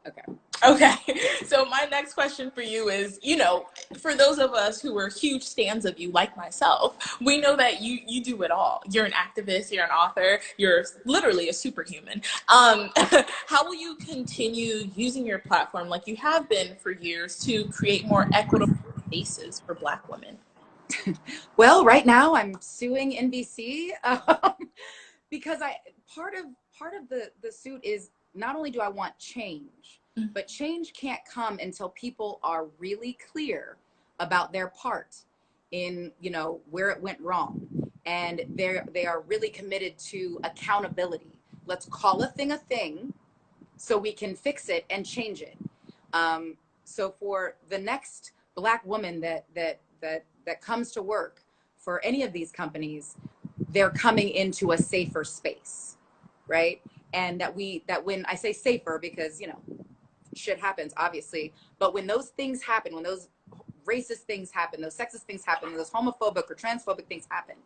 Okay. Okay. So my next question for you is, for those of us who are huge fans of you, like myself, we know that you do it all. You're an activist, you're an author, you're literally a superhuman. How will you continue using your platform like you have been for years to create more equitable spaces for Black women? Well, right now I'm suing NBC because part of the suit is not only do I want change, but change can't come until people are really clear about their part in, where it went wrong. And they are really committed to accountability. Let's call a thing so we can fix it and change it. So for the next Black woman that comes to work for any of these companies, they're coming into a safer space, right? And that when I say safer, because shit happens obviously, but when those things happen, when those racist things happen, those sexist things happen, those homophobic or transphobic things happen,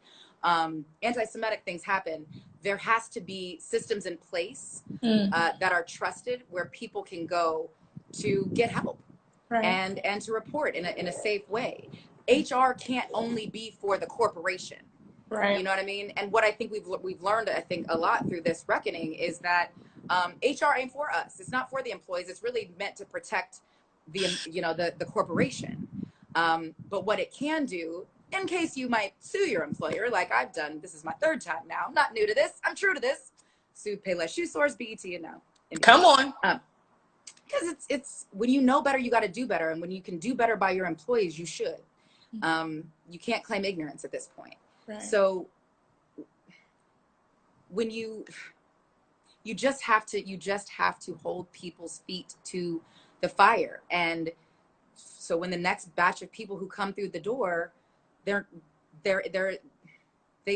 anti-Semitic things happen, there has to be systems in place that are trusted, where people can go to get help, right, and to report in a safe way. HR can't only be for the corporation. Right. You know what I mean? And what I think we've learned, I think, a lot through this reckoning is that HR ain't for us. It's not for the employees. It's really meant to protect the corporation. But what it can do, in case you might sue your employer, like I've done, this is my third time now. I'm not new to this. I'm true to this. Sued Payless Shoe Source, BET, and now. Come on. Because it's when you know better, you got to do better. And when you can do better by your employees, you should. You can't claim ignorance at this point. Right. So when you just have to hold people's feet to the fire. And so when the next batch of people who come through the door, they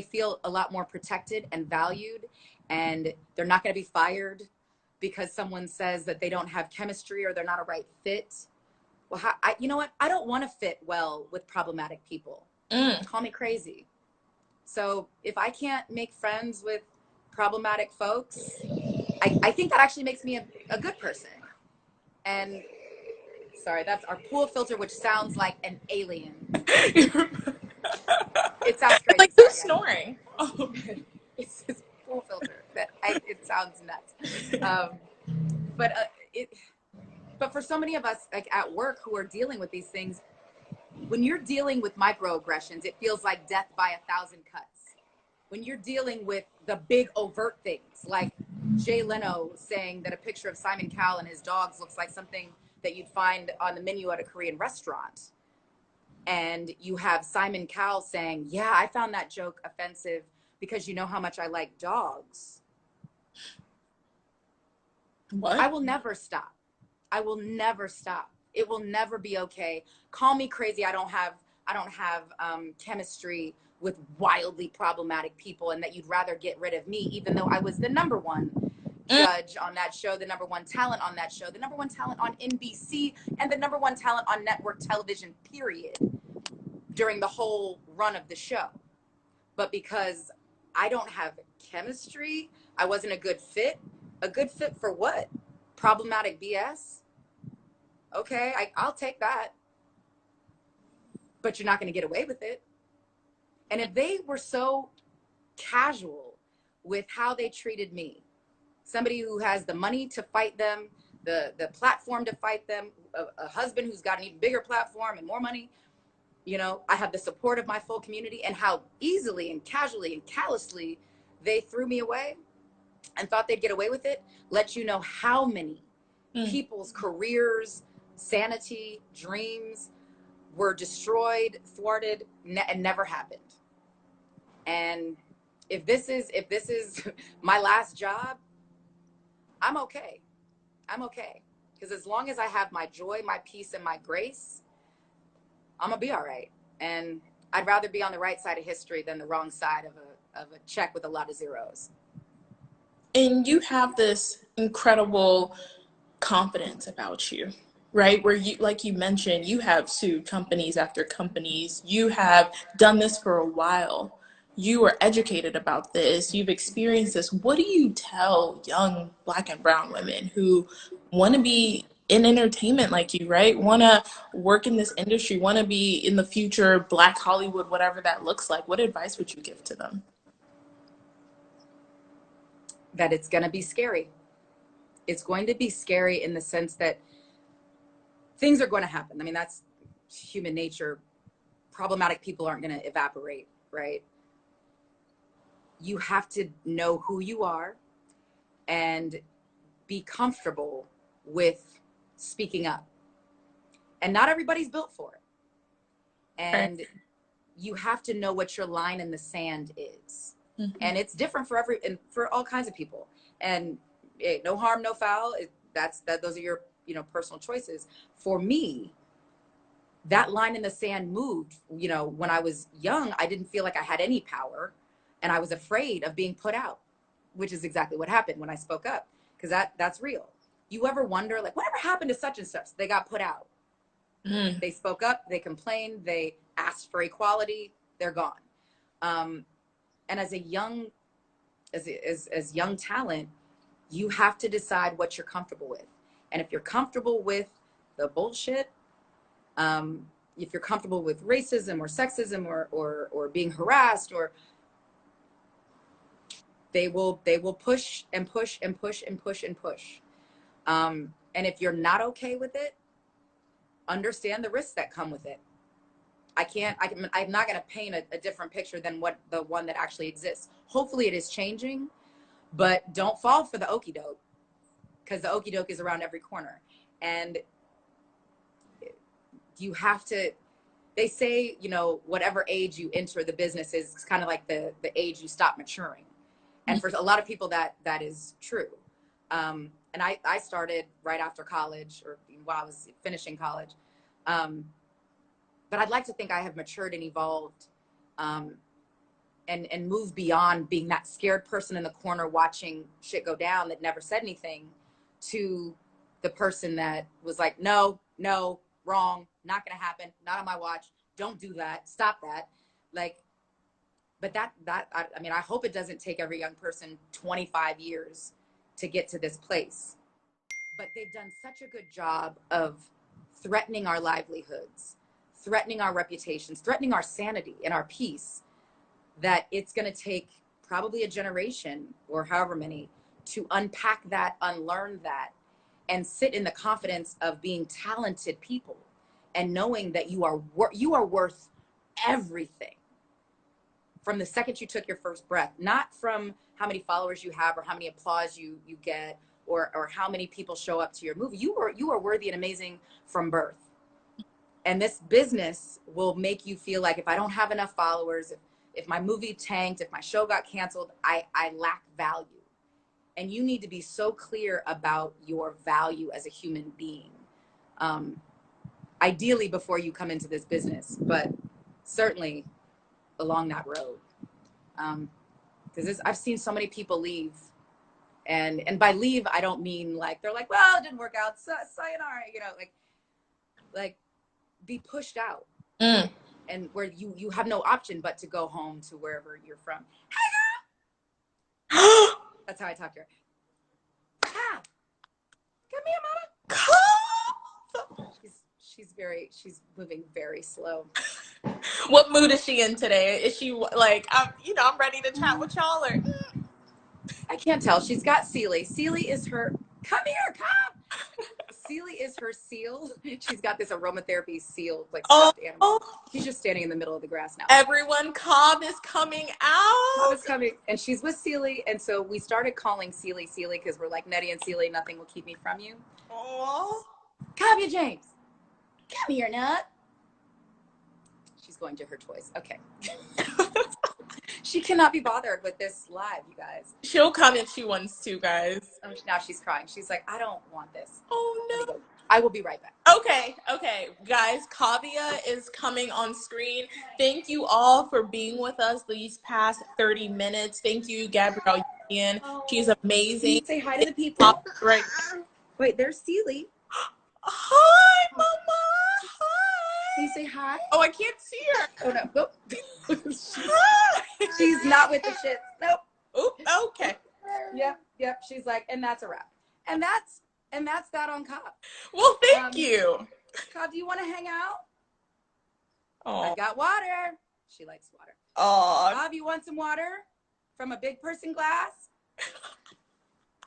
feel a lot more protected and valued, and they're not going to be fired because someone says that they don't have chemistry or they're not a right fit. Well, you know what? I don't want to fit well with problematic people. Call me crazy. So if I can't make friends with problematic folks, I think that actually makes me a good person. And sorry, that's our pool filter, which sounds like an alien. It sounds crazy. Like who's snoring? Oh. It's this pool filter it sounds nuts. But for so many of us, like at work, who are dealing with these things, when you're dealing with microaggressions, it feels like death by 1,000 cuts. When you're dealing with the big overt things, like Jay Leno saying that a picture of Simon Cowell and his dogs looks like something that you'd find on the menu at a Korean restaurant. And you have Simon Cowell saying, yeah, I found that joke offensive because you know how much I like dogs. What? I will never stop. I will never stop. It will never be okay. Call me crazy. I don't have chemistry with wildly problematic people, and that you'd rather get rid of me, even though I was the number one judge on that show, the number one talent on that show, the number one talent on NBC, and the number one talent on network television, period, during the whole run of the show. But because I don't have chemistry, I wasn't a good fit. A good fit for what? Problematic BS? Okay, I'll take that. But you're not going to get away with it. And if they were so casual with how they treated me, somebody who has the money to fight them, the platform to fight them, a husband who's got an even bigger platform and more money, I have the support of my full community, and how easily and casually and callously they threw me away and thought they'd get away with it, let you know how many people's careers, sanity, dreams were destroyed, thwarted, and never happened. And if this is my last job, I'm okay. I'm okay. Because as long as I have my joy, my peace, and my grace, I'm gonna be all right. And I'd rather be on the right side of history than the wrong side of a check with a lot of zeros. And you have this incredible confidence about you, right? Where you, like you mentioned, you have sued companies after companies. You have done this for a while. you are educated about this, you've experienced this. What do you tell young Black and brown women who want to be in entertainment like you, right? Want to work in this industry, want to be in the future Black Hollywood, whatever that looks like? What advice would you give to them? That it's going to be scary. It's going to be scary in the sense that things are going to happen. I mean, that's human nature. Problematic people aren't going to evaporate, right? You have to know who you are and be comfortable with speaking up. And not everybody's built for it. And you have to know what your line in the sand is. Mm-hmm. And it's different for all kinds of people. And no harm, no foul. Those are your, personal choices. For me, that line in the sand moved. When I was young, I didn't feel like I had any power, and I was afraid of being put out, which is exactly what happened when I spoke up, because that's real. You ever wonder, like, whatever happened to such and such? They got put out. Mm. They spoke up, they complained, they asked for equality, they're gone. And as a young talent, you have to decide what you're comfortable with. And if you're comfortable with the bullshit, if you're comfortable with racism or sexism or being harassed, or they will push and push and push and push and push. And if you're not okay with it, understand the risks that come with it. I'm not going to paint a different picture than the one that actually exists. Hopefully it is changing, but don't fall for the okie doke, because the okie doke is around every corner. And you have to, they say, whatever age you enter the business is kind of like the age you stop maturing. And for a lot of people that is true. And I started right after college, or while I was finishing college. But I'd like to think I have matured and evolved, and moved beyond being that scared person in the corner watching shit go down that never said anything, to the person that was like, no, wrong, not gonna happen, not on my watch, don't do that, stop that. Like, but I hope it doesn't take every young person 25 years to get to this place. But they've done such a good job of threatening our livelihoods, threatening our reputations, threatening our sanity and our peace, that it's going to take probably a generation or however many to unpack that, unlearn that, and sit in the confidence of being talented people and knowing that you are worth everything from the second you took your first breath, not from how many followers you have or how many applause you get, or how many people show up to your movie. You are worthy and amazing from birth. And this business will make you feel like, if I don't have enough followers, if my movie tanked, if my show got canceled, I lack value. And you need to be so clear about your value as a human being. Ideally before you come into this business, but certainly along that road. Because I've seen so many people leave. And by leave, I don't mean like, they're like, well, it didn't work out, sayonara, like be pushed out. And where you have no option but to go home to wherever you're from. Hey, girl! That's how I talk to her. Ah, come here, mama. She's moving very slow. What mood is she in today? Is she like, I'm ready to chat with y'all, or? I can't tell. She's got Sealy. Sealy is her, come here, come. Sealy is her seal. She's got this aromatherapy seal, like stuffed animal. She's just standing in the middle of the grass now. Everyone, Cobb is coming out. Cobb is coming, and she's with Sealy. And so we started calling Sealy because we're like, Nettie and Sealy, nothing will keep me from you. Aww. Cobbia James, come here, Nut. She's going to her toys. Okay. She cannot be bothered with this live, you guys. She'll come if she wants to, guys. Oh, now she's crying. She's like, I don't want this. Oh, no. I will be right back. Okay. Guys, Kavia is coming on screen. Thank you all for being with us these past 30 minutes. Thank you, Gabrielle. She's amazing. Say hi to the people. Right. Wait, there's Sealy. Hi, Mama. Hi. Can you say hi? Oh, I can't see her. Oh, no. Go. She's not with the shits. Nope. Oop, okay. Yep. She's like, and that's a wrap. And that's that on Cobb. Well, thank you. Cobb, do you want to hang out? Oh. I've got water. She likes water. Oh. Cobb, you want some water from a big person glass?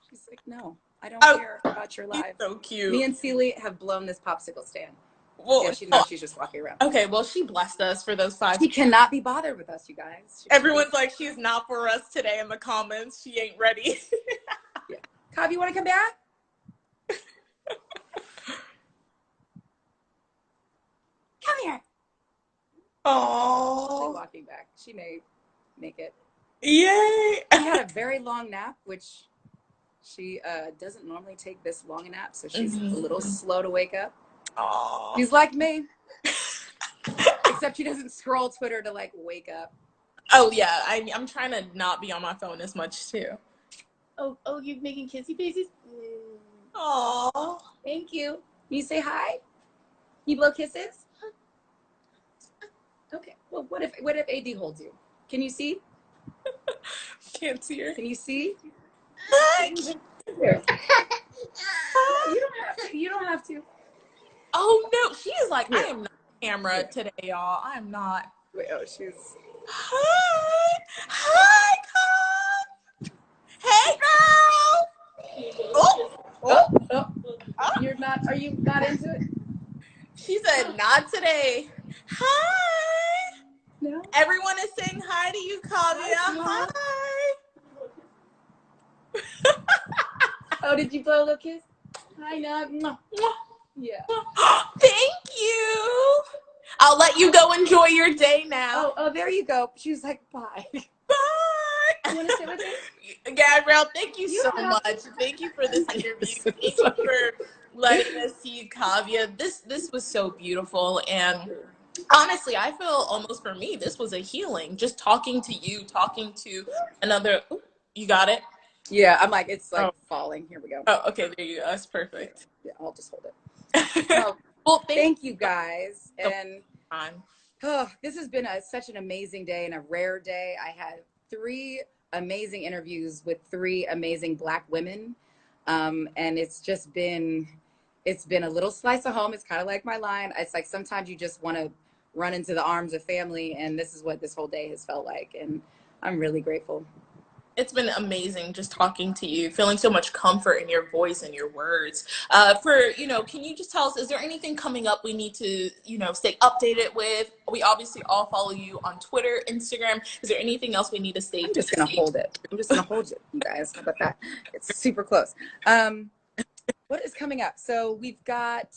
She's like, no, I don't care about your life. So cute. Me and Celie have blown this popsicle stand. Well, yeah, she knows she's just walking around. Okay, well, she blessed us for those 5. She cannot be bothered with us, you guys. Everyone's like, she's not for us today in the comments. She ain't ready. Yeah. Cobb, you want to come back? Come here. Oh. She's walking back. She may make it. Yay. She had a very long nap, which she doesn't normally take this long a nap, so she's a little slow to wake up. Oh. She's like me. Except she doesn't scroll Twitter to like wake up. Oh yeah, I'm trying to not be on my phone as much too. Oh, you're making kissy faces? Oh. Thank you. You say hi? You blow kisses? Okay. Well, what if AD holds you? Can you see? Can't see her. Can you see? Hi. Here. You don't have to. Oh no, she is like, I am not on camera today, y'all. I am not. Wait, oh, she's. Hi, Cobb. Hey, girl. Oh. You're not. Are you not into it? She said, not today. Hi. No. Everyone is saying hi to you, Kavya. Hi. Oh, did you blow a little kiss? Hi, Nog. Yeah. Thank you. I'll let you go enjoy your day now. Oh, there you go. She was like, bye. Bye. You want to sit with me? Gabrielle, thank you so much. Thank you for this interview. Thank you for letting us see Kavya. This was so beautiful. And honestly, I feel almost for me, this was a healing. Just talking to you, talking to another. Ooh, you got it? Yeah, I'm like, it's like falling. Here we go. Oh, okay. There you go. That's perfect. Yeah, I'll just hold it. Well, thank you guys. And this has been such an amazing day and a rare day. I had 3 amazing interviews with 3 amazing Black women. And it's been a little slice of home. It's kind of like my line. It's like sometimes you just want to run into the arms of family. And this is what this whole day has felt like. And I'm really grateful. It's been amazing just talking to you, feeling so much comfort in your voice and your words. Can you just tell us, is there anything coming up we need to, stay updated with? We obviously all follow you on Twitter, Instagram. Is there anything else we need to stay? I'm just going to hold it. I'm just going to hold it, you guys. How about that? It's super close. What is coming up? So we've got,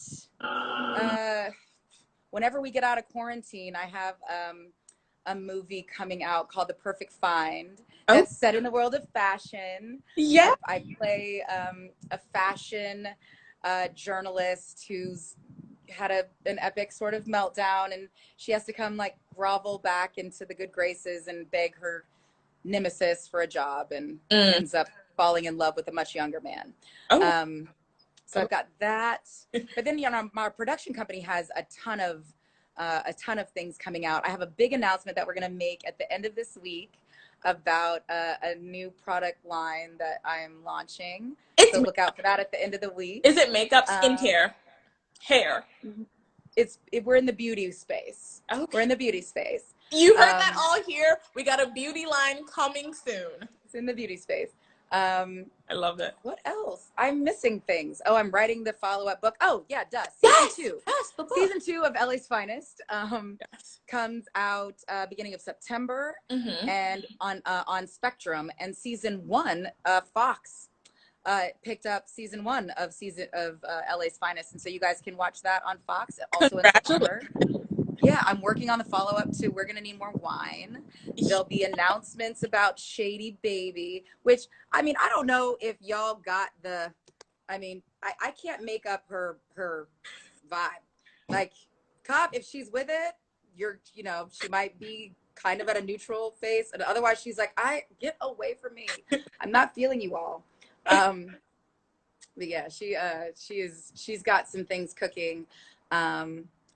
whenever we get out of quarantine, I have a movie coming out called The Perfect Find. That's set in the world of fashion. Yeah. I play a fashion journalist who's had an epic sort of meltdown, and she has to come like grovel back into the good graces and beg her nemesis for a job, and ends up falling in love with a much younger man. So I've got that. But then, our production company has a ton of things coming out. I have a big announcement that we're going to make at the end of this week about a new product line that I'm launching. So look out for that at the end of the week. Is it makeup, skincare, hair? We're in the beauty space. Okay. We're in the beauty space. You heard that all here. We got a beauty line coming soon. It's in the beauty space. I love that. What else? I'm missing things. Oh, I'm writing the follow-up book. Oh, yeah, Season 2. Yes, the book. Season 2 of LA's Finest comes out beginning of September and on Spectrum. And Season 1, Fox picked up Season 1 of LA's Finest, and so you guys can watch that on Fox. Also in September. Yeah, I'm working on the follow-up to We're Gonna Need More Wine. There'll be announcements about Shady Baby, which, I don't know if y'all got I can't make up her vibe. Like, Cobb, if she's with it, she might be kind of at a neutral face. And otherwise, she's like, get away from me. I'm not feeling you all. But yeah, she's got some things cooking.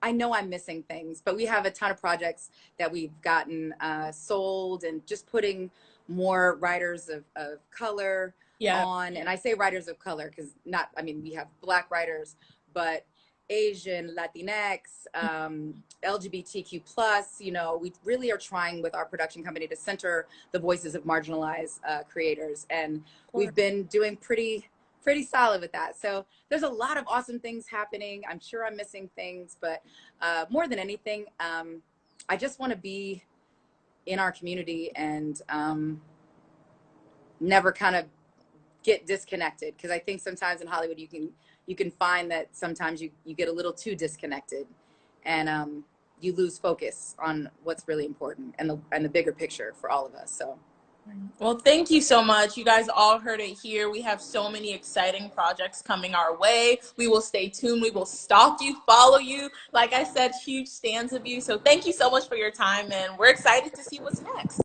I know I'm missing things, but we have a ton of projects that we've gotten sold, and just putting more writers of color Yeah. on. And I say writers of color because not, I mean, we have Black writers, but Asian, Latinx, LGBTQ plus, you know, we really are trying with our production company to center the voices of marginalized creators. And we've been doing pretty solid with that. So there's a lot of awesome things happening. I'm sure I'm missing things, but more than anything, I just want to be in our community and never kind of get disconnected, because I think sometimes in Hollywood you can find that sometimes you get a little too disconnected, and you lose focus on what's really important and the bigger picture for all of us. So well, thank you so much. You guys all heard it here. We have so many exciting projects coming our way. We will stay tuned. We will stalk you, follow you. Like I said, huge stands of you. So thank you so much for your time, and we're excited to see what's next.